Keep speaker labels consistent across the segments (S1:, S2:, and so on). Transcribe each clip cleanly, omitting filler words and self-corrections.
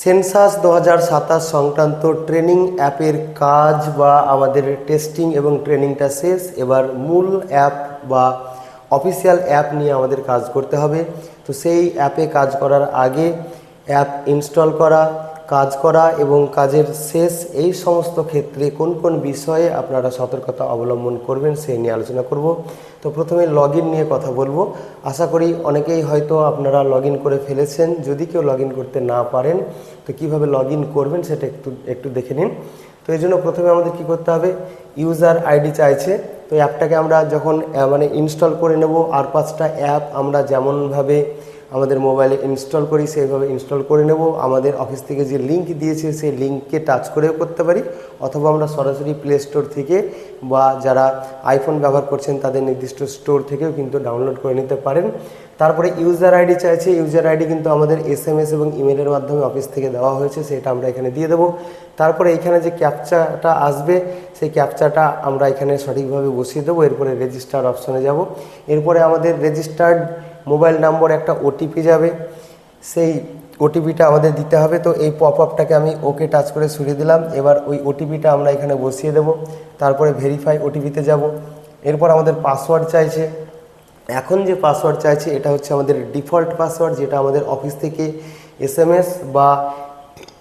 S1: Census 2027 সংক্রান্ত training অ্যাপের কাজ বা আমাদের টেস্টিং এবং ট্রেনিংটা শেষ। এবার মূল অ্যাপ বা অফিসিয়াল অ্যাপ নিয়ে আমাদের কাজ করতে হবে। তো সেই অ্যাপে কাজ করার আগে অ্যাপ ইনস্টল করা, কাজ করা এবং কাজের শেষ, এই সমস্ত ক্ষেত্রে কোন কোন বিষয়ে আপনারা সতর্কতা অবলম্বন করবেন সেই নিয়ে আলোচনা করব। তো প্রথমে লগ ইন নিয়ে কথা বলবো। আশা করি অনেকেই হয়তো আপনারা লগ ইন করে ফেলেছেন। যদি কেউ লগ ইন করতে না পারেন তো কীভাবে লগ ইন করবেন সেটা একটু দেখে নিন। তো এই জন্য প্রথমে আমাদের কি করতে হবে, ইউজার আইডি চাইছে। তো অ্যাপটাকে আমরা যখন ইনস্টল করে নেব, আর 5টা অ্যাপ আমরা যেমনভাবে আমাদের মোবাইলে ইনস্টল করি সেইভাবে ইনস্টল করে নেব। আমাদের অফিস থেকে যে লিঙ্ক দিয়েছে সেই লিঙ্ককে টাচ করেও করতে পারি, অথবা আমরা সরাসরি প্লে স্টোর থেকে বা যারা আইফোন ব্যবহার করছেন তাদের নির্দিষ্ট স্টোর থেকেও কিন্তু ডাউনলোড করে নিতে পারেন। তারপরে ইউজার আইডি চাইছে। ইউজার আইডি কিন্তু আমাদের SMS এবং ইমেলের মাধ্যমে অফিস থেকে দেওয়া হয়েছে, সেটা আমরা এখানে দিয়ে দেবো। তারপরে এইখানে যে ক্যাপচাটা আসবে সেই ক্যাপচাটা আমরা এখানে সঠিকভাবে বসিয়ে দেবো। এরপরে রেজিস্টার অপশনে যাব। এরপরে আমাদের রেজিস্টার্ড মোবাইল নম্বর একটা ওটিপি যাবে, সেই ওটিপিটা আমাদের দিতে হবে। তো এই পপ আপটাকে আমি ওকে টাচ করে সরিয়ে দিলাম। এবার ওই ওটিপিটা আমরা এখানে বসিয়ে দেব। তারপরে ভেরিফাই ওটিপিতে যাব। এরপর আমাদের পাসওয়ার্ড চাইছে। এখন যে পাসওয়ার্ড চাইছে এটা হচ্ছে আমাদের ডিফল্ট পাসওয়ার্ড, যেটা আমাদের অফিস থেকে SMS বা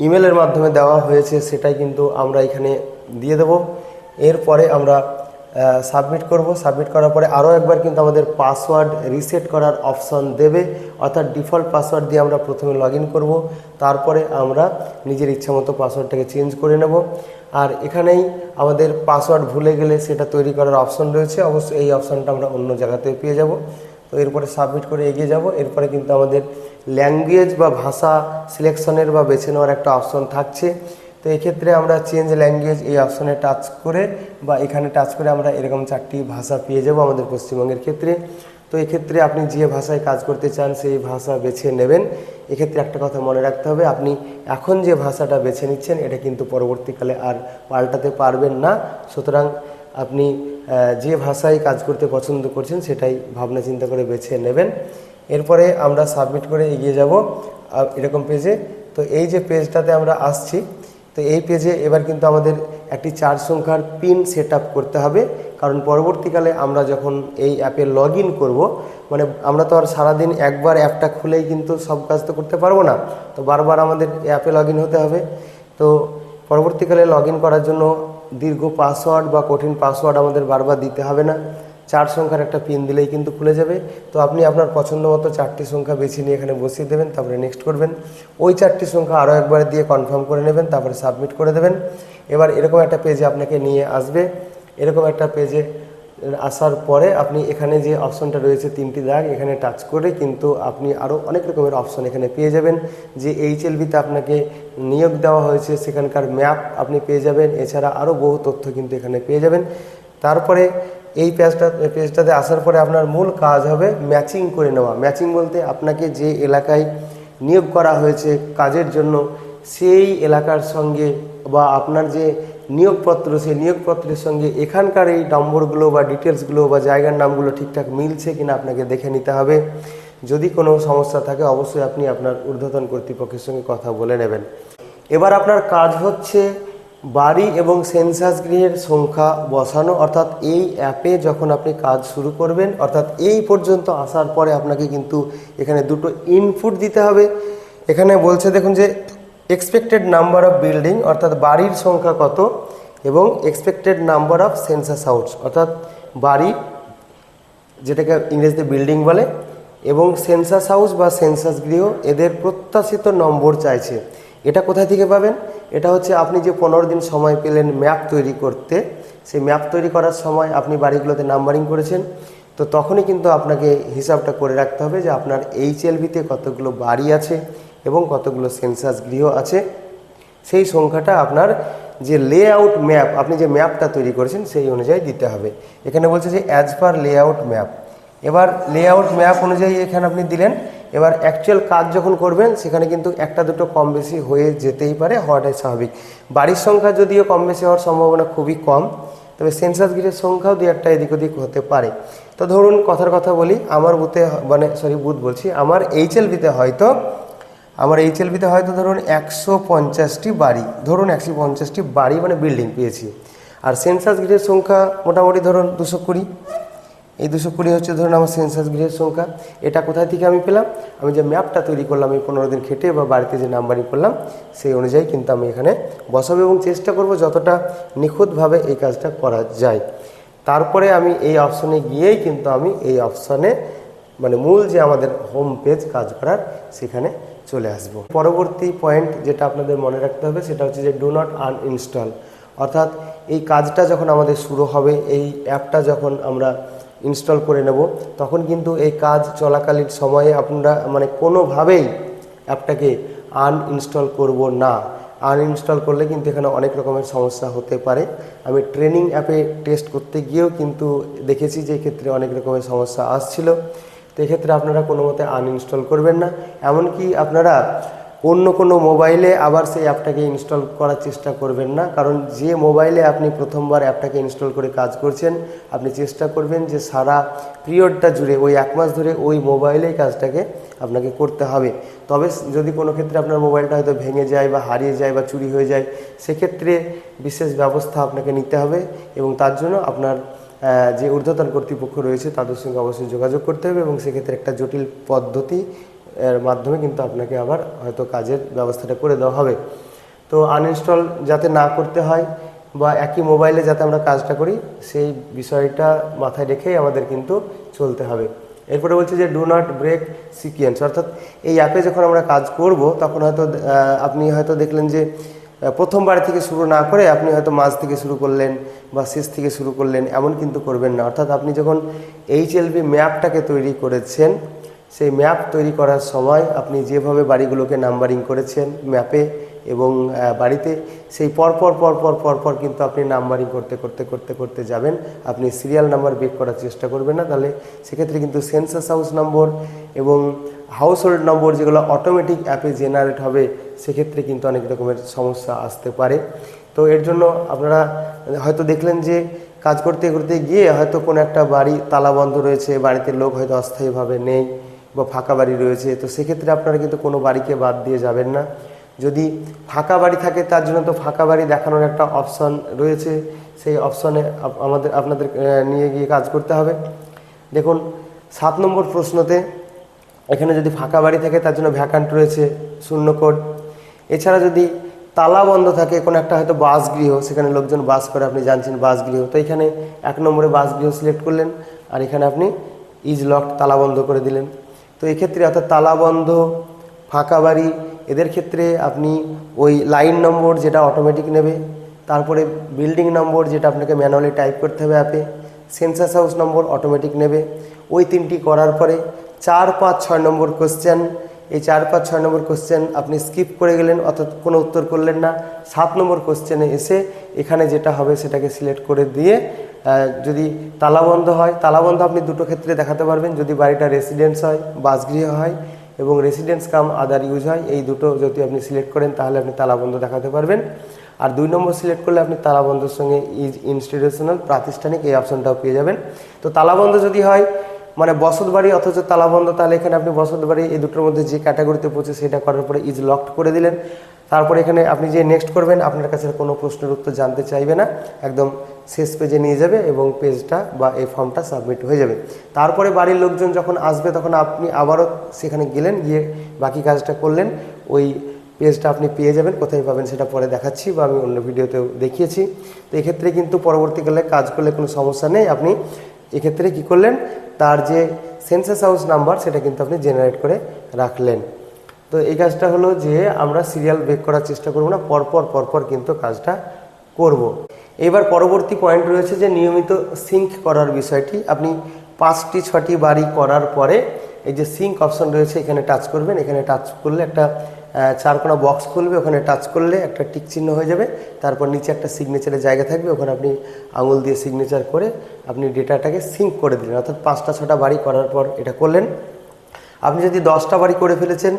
S1: ইমেলের মাধ্যমে দেওয়া হয়েছে, সেটাই কিন্তু আমরা এখানে দিয়ে দেব। এরপরে আমরা সাবমিট করব। সাবমিট করার পরে আরও একবার কিন্তু আমাদের পাসওয়ার্ড রিসেট করার অপশন দেবে, অর্থাৎ ডিফল্ট পাসওয়ার্ড দিয়ে আমরা প্রথমে লগ ইন করবো, তারপরে আমরা নিজের ইচ্ছামতো পাসওয়ার্ডটাকে চেঞ্জ করে নেব। আর এখানেই আমাদের পাসওয়ার্ড ভুলে গেলে সেটা তৈরি করার অপশন রয়েছে, অবশ্যই এই অপশনটা আমরা অন্য জায়গাতে পেয়ে যাব। তো এরপরে সাবমিট করে এগিয়ে যাব। এরপরে কিন্তু আমাদের ল্যাঙ্গুয়েজ বা ভাষা সিলেকশনের বা বেছে নেওয়ার একটা অপশন থাকছে। তো এক্ষেত্রে আমরা চেঞ্জ ল্যাঙ্গুয়েজ এই অপশনে টাচ করে বা এখানে টাচ করে আমরা এরকম 4টি ভাষা পেয়ে যাব আমাদের পশ্চিমবঙ্গের ক্ষেত্রে। তো এক্ষেত্রে আপনি যে ভাষায় কাজ করতে চান সেই ভাষা বেছে নেবেন। এক্ষেত্রে একটা কথা মনে রাখতে হবে, আপনি এখন যে ভাষাটা বেছে নিচ্ছেন এটা কিন্তু পরবর্তীকালে আর পাল্টাতে পারবেন না। সুতরাং আপনি যে ভাষায় কাজ করতে পছন্দ করছেন সেটাই ভাবনা চিন্তা করে বেছে নেবেন। এরপরে আমরা সাবমিট করে এগিয়ে যাব এরকম পেজে। তো এই যে পেজটাতে আমরা আসছি, তো এই পেজে এবার কিন্তু আমাদের একটি 4 সংখ্যার পিন সেট করতে হবে। কারণ পরবর্তীকালে আমরা যখন এই অ্যাপে লগ ইন করবো, মানে আমরা তো আর সারাদিন একবার অ্যাপটা খুলেই কিন্তু সব কাজ তো করতে পারবো না, তো বারবার আমাদের অ্যাপে লগ ইন হতে হবে। তো পরবর্তীকালে লগ ইন করার জন্য দীর্ঘ পাসওয়ার্ড বা কঠিন পাসওয়ার্ড আমাদের বারবার দিতে হবে না, 4 সংখ্যার একটা পিন দিলেই কিন্তু খুলে যাবে। তো আপনি আপনার পছন্দ মতো 4টি সংখ্যা বেছে নিয়ে এখানে বসিয়ে দেবেন, তারপরে নেক্সট করবেন। ওই 4টি সংখ্যা আরও একবার দিয়ে কনফার্ম করে নেবেন, তারপরে সাবমিট করে দেবেন। এবার এরকম একটা পেজে আপনাকে নিয়ে আসবে। এরকম একটা পেজে আসার পরে আপনি এখানে যে অপশনটা রয়েছে 3টি দাগ, এখানে টাচ করে কিন্তু আপনি আরও অনেক রকমের অপশন এখানে পেয়ে যাবেন। যে HLB-তে আপনাকে নিয়োগ দেওয়া হয়েছে সেখানকার ম্যাপ আপনি পেয়ে যাবেন। এছাড়া আরও বহু তথ্য কিন্তু এখানে পেয়ে যাবেন। তারপরে এই পেজটাতে আসার পরে আপনার মূল কাজ হবে ম্যাচিং করে নেওয়া। ম্যাচিং বলতে আপনাকে যে এলাকায় নিয়োগ করা হয়েছে কাজের জন্য সেই এলাকার সঙ্গে বা আপনার যে নিয়োগপত্র সেই নিয়োগপত্রের সঙ্গে এখানকার এই নম্বরগুলো বা ডিটেলসগুলো বা জায়গার নামগুলো ঠিকঠাক মিলছে কিনা আপনাকে দেখে নিতে হবে। যদি কোনো সমস্যা থাকে অবশ্যই আপনি আপনার ঊর্ধ্বতন কর্তৃপক্ষের সঙ্গে কথা বলে নেবেন। এবার আপনার কাজ হচ্ছে বাড়ি এবং সেন্সাস গৃহের সংখ্যা বসানো। অর্থাৎ এই অ্যাপে যখন আপনি কাজ শুরু করবেন, অর্থাৎ এই পর্যন্ত আসার পরে আপনাকে কিন্তু এখানে দুটো ইনপুট দিতে হবে। এখানে বলছে দেখুন যে এক্সপেক্টেড নাম্বার অফ বিল্ডিং, অর্থাৎ বাড়ির সংখ্যা কত, এবং expected number of census house, অর্থাৎ বাড়ি যেটাকে ইংরেজিতে বিল্ডিং বলে, এবং সেন্সাস হাউস বা সেন্সাস গৃহ, এদের প্রত্যাশিত নম্বর চাইছে। এটা কোথায় থেকে পাবেন? এটা হচ্ছে আপনি যে 15 দিন সময় পেলেন ম্যাপ তৈরি করতে, সেই ম্যাপ তৈরি করার সময় আপনি বাড়িগুলোতে নাম্বারিং করেছেন। তো তখনই কিন্তু আপনাকে হিসাবটা করে রাখতে হবে যে আপনার HLB-তে কতগুলো বাড়ি আছে এবং কতগুলো সেন্সাস গৃহ আছে। সেই সংখ্যাটা আপনার যে লেআউট ম্যাপ, আপনি যে ম্যাপটা তৈরি করেছেন সেই অনুযায়ী দিতে হবে। এখানে বলছে যে অ্যাজ পার লেআউট ম্যাপ। এবার লেআউট ম্যাপ অনুযায়ী এখানে আপনি দিলেন। এবার অ্যাকচুয়াল কাজ যখন করবেন সেখানে কিন্তু একটা দুটো কম বেশি হয়ে যেতেই পারে, হওয়াটাই স্বাভাবিক। বাড়ির সংখ্যা যদিও কম বেশি হওয়ার সম্ভাবনা খুবই কম, তবে সেন্সাস গৃহের সংখ্যাও দু একটা এদিক ওদিক হতে পারে। তো ধরুন কথার কথা বলি, আমার বুথে আমার HLB-তে হয়তো আমার HLBতে হয়তো ধরুন 150টি বাড়ি, ধরুন 150টি বাড়ি মানে বিল্ডিং পেয়েছি। আর সেন্সাস গৃহের সংখ্যা মোটামুটি ধরুন 220। এই 220 হচ্ছে ধরুন আমার সেন্সাস গৃহের সংখ্যা। এটা কোথায় থেকে আমি পেলাম? আমি যে ম্যাপটা তৈরি করলাম এই 15 দিন খেটে বা বাড়িতে যে নাম্বারিং করলাম সেই অনুযায়ী কিন্তু আমি এখানে বসাবো এবং চেষ্টা করব যতটা নিখুঁতভাবে এই কাজটা করা যায়। তারপরে আমি এই অপশনে গিয়েই কিন্তু আমি এই অপশনে মানে মূল যে আমাদের হোম পেজ কাজ করার সেখানে চলে আসব। পরবর্তী পয়েন্ট যেটা আপনাদের মনে রাখতে হবে সেটা হচ্ছে যে ডু নট আনইনস্টল, অর্থাৎ এই কাজটা যখন আমাদের শুরু হবে, এই অ্যাপটা যখন আমরা ইনস্টল করে নেব তখন কিন্তু এই কাজ চলাকালীন সময়ে আপনারা মানে কোনোভাবেই অ্যাপটাকে আনইনস্টল করব না। আনইনস্টল করলে কিন্তু এখানে অনেক রকমের সমস্যা হতে পারে। আমি ট্রেনিং অ্যাপে টেস্ট করতে গিয়েও কিন্তু দেখেছি যে এক্ষেত্রে অনেক রকমের সমস্যা আসছিল। তো এক্ষেত্রে আপনারা কোনো মতে আনইনস্টল করবেন না। এমনকি আপনারা অন্য কোনো মোবাইলে আবার সেই অ্যাপটাকে ইনস্টল করার চেষ্টা করবেন না, কারণ যে মোবাইলে আপনি প্রথমবার অ্যাপটাকে ইনস্টল করে কাজ করছেন আপনি চেষ্টা করবেন যে সারা পিরিয়ডটা জুড়ে ওই 1 মাস ধরে ওই মোবাইলেই কাজটাকে আপনাকে করতে হবে। তবে যদি কোনো ক্ষেত্রে আপনার মোবাইলটা হয়তো ভেঙে যায় বা হারিয়ে যায় বা চুরি হয়ে যায় সেক্ষেত্রে বিশেষ ব্যবস্থা আপনাকে নিতে হবে এবং তার জন্য আপনার যে ঊর্ধ্বতন কর্তৃপক্ষ রয়েছে তাদের সঙ্গে অবশ্যই যোগাযোগ করতে হবে এবং সেক্ষেত্রে একটা জটিল পদ্ধতি এর মাধ্যমে কিন্তু আপনাকে আবার হয়তো কাজের ব্যবস্থাটা করে দেওয়া হবে। তো আনইনস্টল যাতে না করতে হয় বা একই মোবাইলে যাতে আমরা কাজটা করি সেই বিষয়টা মাথায় রেখেই আমাদের কিন্তু চলতে হবে। এরপরে বলছে যে ডু নট ব্রেক সিকোয়েন্স, অর্থাৎ এই অ্যাপে যখন আমরা কাজ করব তখন হয়তো আপনি হয়তো দেখলেন যে প্রথমবার থেকে শুরু না করে আপনি হয়তো মাঝ থেকে শুরু করলেন বা শেষ থেকে শুরু করলেন, এমন কিন্তু করবেন না। অর্থাৎ আপনি যখন HLB ম্যাপটাকে তৈরি করেছেন সেই ম্যাপ তৈরি করার সময় আপনি যেভাবে বাড়িগুলোকে নাম্বারিং করেছেন ম্যাপে এবং বাড়িতে সেই পরপর কিন্তু আপনি নাম্বারিং করতে করতে করতে করতে যাবেন। আপনি সিরিয়াল নাম্বার বেক করার চেষ্টা করবেন না, তাহলে সেক্ষেত্রে কিন্তু সেন্সাস হাউস নম্বর এবং হাউস হোল্ড নম্বর যেগুলো অটোমেটিক অ্যাপে জেনারেট হবে সেক্ষেত্রে কিন্তু অনেক রকমের সমস্যা আসতে পারে। তো এর জন্য আপনারা হয়তো দেখলেন যে কাজ করতে করতে গিয়ে হয়তো কোনো একটা বাড়ি তালাবন্ধ রয়েছে, বাড়িতে লোক হয়তো অস্থায়ীভাবে নেই বা ফাঁকা বাড়ি রয়েছে, তো সেক্ষেত্রে আপনারা কিন্তু কোনো বাড়িকে বাদ দিয়ে যাবেন না। যদি ফাঁকা বাড়ি থাকে তার জন্য তো ফাঁকা বাড়ি দেখানোর একটা অপশন রয়েছে, সেই অপশনে আপনাদের নিয়ে গিয়ে কাজ করতে হবে। দেখুন 7 নম্বর প্রশ্নতে এখানে যদি ফাঁকা বাড়ি থাকে তার জন্য ভ্যাকান্ট রয়েছে 0 কোড। এছাড়া যদি তালা বন্ধ থাকে কোনো একটা হয়তো বাসগৃহ, সেখানে লোকজন বাস করে, আপনি জানছেন বাসগৃহ, তো এখানে 1 নম্বরে বাসগৃহ সিলেক্ট করলেন আর এখানে আপনি ইজ লকড তালা বন্ধ করে দিলেন। তো এক্ষেত্রে অর্থাৎ তালাবন্ধ, ফাঁকা বাড়ি এদের ক্ষেত্রে আপনি ওই লাইন নম্বর যেটা অটোমেটিক নেবে, তারপরে বিল্ডিং নম্বর যেটা আপনাকে ম্যানুয়ালি টাইপ করতে হবে অ্যাপে, সেন্সাস হাউস নম্বর অটোমেটিক নেবে। ওই 3টি করার পরে 4, 5, 6 নম্বর কোশ্চেন, এই 4, 5, 6 নম্বর কোশ্চেন আপনি স্কিপ করে গেলেন অর্থাৎ কোনো উত্তর করলেন না। 7 নম্বর কোশ্চেনে এসে এখানে যেটা হবে সেটাকে সিলেক্ট করে দিয়ে যদি তালাবন্ধ হয়, তালাবন্ধ আপনি দুটো ক্ষেত্রে দেখাতে পারবেন, যদি বাড়িটা রেসিডেন্স হয়, বাসগৃহ হয় এবং রেসিডেন্স কাম আদার ইউজ হয়, এই দুটো যদি আপনি সিলেক্ট করেন তাহলে আপনি তালাবন্ধ দেখাতে পারবেন। আর 2 নম্বর সিলেক্ট করলে আপনি তালাবন্ধের সঙ্গে ইজ ইনস্টিটিউশনাল প্রাতিষ্ঠানিক এই অপশনটাও পেয়ে যাবেন। তো তালাবন্ধ যদি হয় মানে বসত বাড়ি অথচ তালাবন্ধ, তাহলে এখানে আপনি বসত বাড়ি এই দুটোর মধ্যে যে ক্যাটাগরিতে পড়ছে সেটা করার পরে ইজ লকড করে দিলেন। তারপরে এখানে আপনি যে নেক্সট করবেন আপনার কাছে কোনো প্রশ্নের উত্তর জানতে চাইবে না, একদম শেষ পেজে নিয়ে যাবে এবং পেজটা বা এই ফর্মটা সাবমিট হয়ে যাবে। তারপরে বাড়ির লোকজন যখন আসবে তখন আপনি আবারও সেখানে গেলেন, গিয়ে বাকি কাজটা করলেন, ওই পেজটা আপনি পেয়ে যাবেন। কোথায় পাবেন সেটা পরে দেখাচ্ছি বা আমি অন্য ভিডিওতেও দেখিয়েছি। তো এক্ষেত্রে কিন্তু পরবর্তীকালে কাজ করলে কোনো সমস্যা নেই। আপনি এক্ষেত্রে কি করলেন, তার যে সেন্সাস হাউস নাম্বার সেটা কিন্তু আপনি জেনারেট করে রাখলেন। তো এই কাজটা হলো যে আমরা সিরিয়াল ব্রেক করার চেষ্টা করব না, পরপর কিন্তু কাজটা করব। এবার পরবর্তী পয়েন্ট রয়েছে যে নিয়মিত সিঙ্ক করার বিষয়টি। আপনি 5টি 6টি বাড়ি করার পরে এই যে সিঙ্ক অপশন রয়েছে এখানে টাচ করবেন। এখানে টাচ করলে একটা 4 কোণা বক্স খুলবে, ওখানে টাচ করলে একটা টিক চিহ্ন হয়ে যাবে, তারপর নিচে একটা সিগনেচারের জায়গা থাকবে, ওখানে আপনি আঙুল দিয়ে সিগনেচার করে আপনি ডেটাটাকে সিঙ্ক করে দিলেন। অর্থাৎ 5টা 6টা বাড়ি করার পর এটা করলেন। আপনি যদি 10টা বাড়ি করে ফেলেছেন,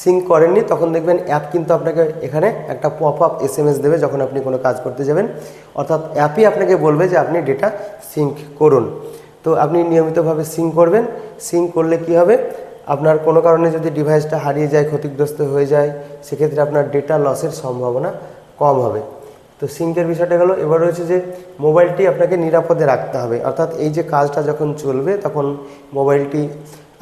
S1: সিঙ্ক করেননি, তখন দেখবেন অ্যাপ কিন্তু আপনাকে এখানে একটা পপ আপ SMS দেবে যখন আপনি কোনো কাজ করতে যাবেন। অর্থাৎ অ্যাপই আপনাকে বলবে যে আপনি ডেটা সিঙ্ক করুন। তো আপনি নিয়মিতভাবে সিঙ্ক করবেন। সিঙ্ক করলে কি হবে, আপনার কোনো কারণে যদি ডিভাইসটা হারিয়ে যায়, ক্ষতিগ্রস্ত হয়ে যায়, সেক্ষেত্রে আপনার ডেটা লসের সম্ভাবনা কম হবে। তো সিঙ্কের বিষয়টা গেলো। এবার রয়েছে যে মোবাইলটি আপনাকে নিরাপদে রাখতে হবে, অর্থাৎ এই যে কাজটা যখন চলবে তখন মোবাইলটি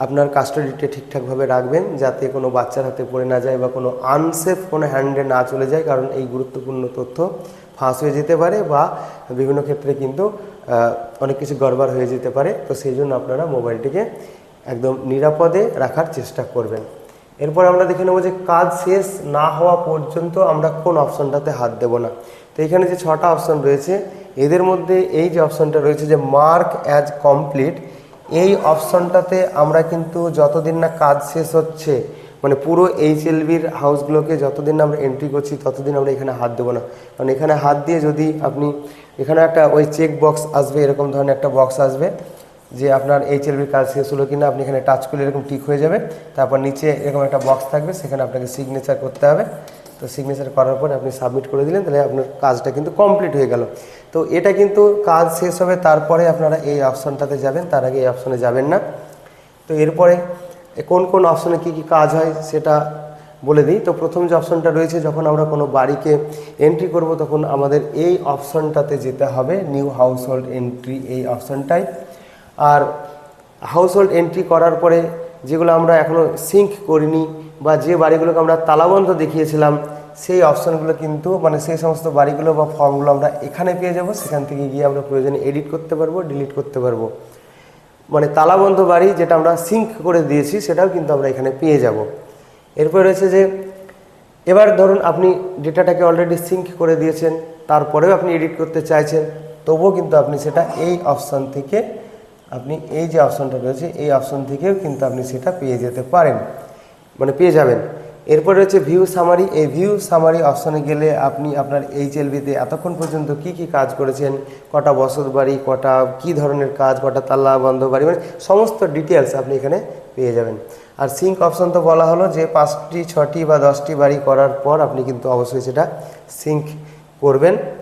S1: আপনার কাস্টোডিতে ঠিকঠাকভাবে রাখবেন, যাতে কোনো বাচ্চার হাতে পড়ে না যায় বা কোনো আনসেফ কোনো হ্যান্ডে না চলে যায়, কারণ এই গুরুত্বপূর্ণ তথ্য ফাঁস হয়ে যেতে পারে বা বিভিন্ন ক্ষেত্রে কিন্তু অনেক কিছু গড়বড় হয়ে যেতে পারে। তো সেই জন্য আপনারা মোবাইলটিকে একদম নিরাপদে রাখার চেষ্টা করবেন। এরপর আমরা দেখে নেব যে কাজ শেষ না হওয়া পর্যন্ত আমরা কোন অপশনটাতে হাত দেব না। তো এখানে যে 6টা অপশন রয়েছে, এদের মধ্যে এই যে অপশনটা রয়েছে যে মার্ক অ্যাজ কমপ্লিট, এই অপশনটাতে আমরা কিন্তু যতদিন না কাজ শেষ হচ্ছে, মানে পুরো HLBর হাউসগুলোকে যতদিন না আমরা এন্ট্রি করছি ততদিন আমরা এখানে হাত দেবো না। কারণ এখানে হাত দিয়ে যদি আপনি, এখানে একটা ওই চেক বক্স আসবে, এরকম ধরনের একটা বক্স আসবে যে আপনার HLBর কাজ শেষ হলো কিনা, আপনি এখানে টাচ করলে এরকম টিক হয়ে যাবে। তারপর নিচে এরকম একটা বক্স থাকবে, সেখানে আপনাকে সিগনেচার করতে হবে। তো সিগনেচার করার পরে আপনি সাবমিট করে দিলেন, তাহলে আপনার কাজটা কিন্তু কমপ্লিট হয়ে গেল। তো এটা কিন্তু কাজ শেষ হবে তারপরে আপনারা এই অপশনটাতে যাবেন, তার আগে এই অপশনে যাবেন না। তো এরপরে কোন কোন অপশনে কী কী কাজ হয় সেটা বলে দিই। তো প্রথম যে অপশনটা রয়েছে, যখন আমরা কোনো বাড়িকে এন্ট্রি করব তখন আমাদের এই অপশনটাতে যেতে হবে, নিউ হাউস হোল্ড এন্ট্রি, এই অপশনটাই। আর হাউস হোল্ড এন্ট্রি করার পরে যেগুলো আমরা এখনও সিঙ্ক করিনি বা যে বাড়িগুলোকে আমরা তালাবন্ধ দেখিয়েছিলাম, সেই অপশানগুলো কিন্তু মানে সেই সমস্ত বাড়িগুলো বা ফর্মগুলো আমরা এখানে পেয়ে যাব। সেখান থেকে গিয়ে আমরা প্রয়োজনে এডিট করতে পারবো, ডিলিট করতে পারবো। মানে তালাবন্ধ বাড়ি যেটা আমরা সিঙ্ক করে দিয়েছি সেটাও কিন্তু আমরা এখানে পেয়ে যাব। এরপর রয়েছে যে এবার ধরুন আপনি ডেটাটাকে অলরেডি সিঙ্ক করে দিয়েছেন, তারপরেও আপনি এডিট করতে চাইছেন, তবুও কিন্তু আপনি সেটা এই অপশান থেকে, আপনি এই যে অপশানটা রয়েছে এই অপশান থেকেও কিন্তু আপনি সেটা পেয়ে যেতে পারেন, মানে পেয়ে যাবেন। এরপর রয়েছে ভিউ সামারি। এই ভিউ সামারি অপশানে গেলে আপনি আপনার HLBতে এতক্ষণ পর্যন্ত কি কি কাজ করেছেন, কটা বসত বাড়ি, কটা কি ধরনের কাজ, কটা তালা বন্ধ বাড়ি, মানে সমস্ত ডিটেলস আপনি এখানে পেয়ে যাবেন। আর সিঙ্ক অপশান তো বলা হলো যে 5টি 6টি বা 10টি বাড়ি করার পর আপনি কিন্তু অবশ্যই সেটা সিঙ্ক করবেন।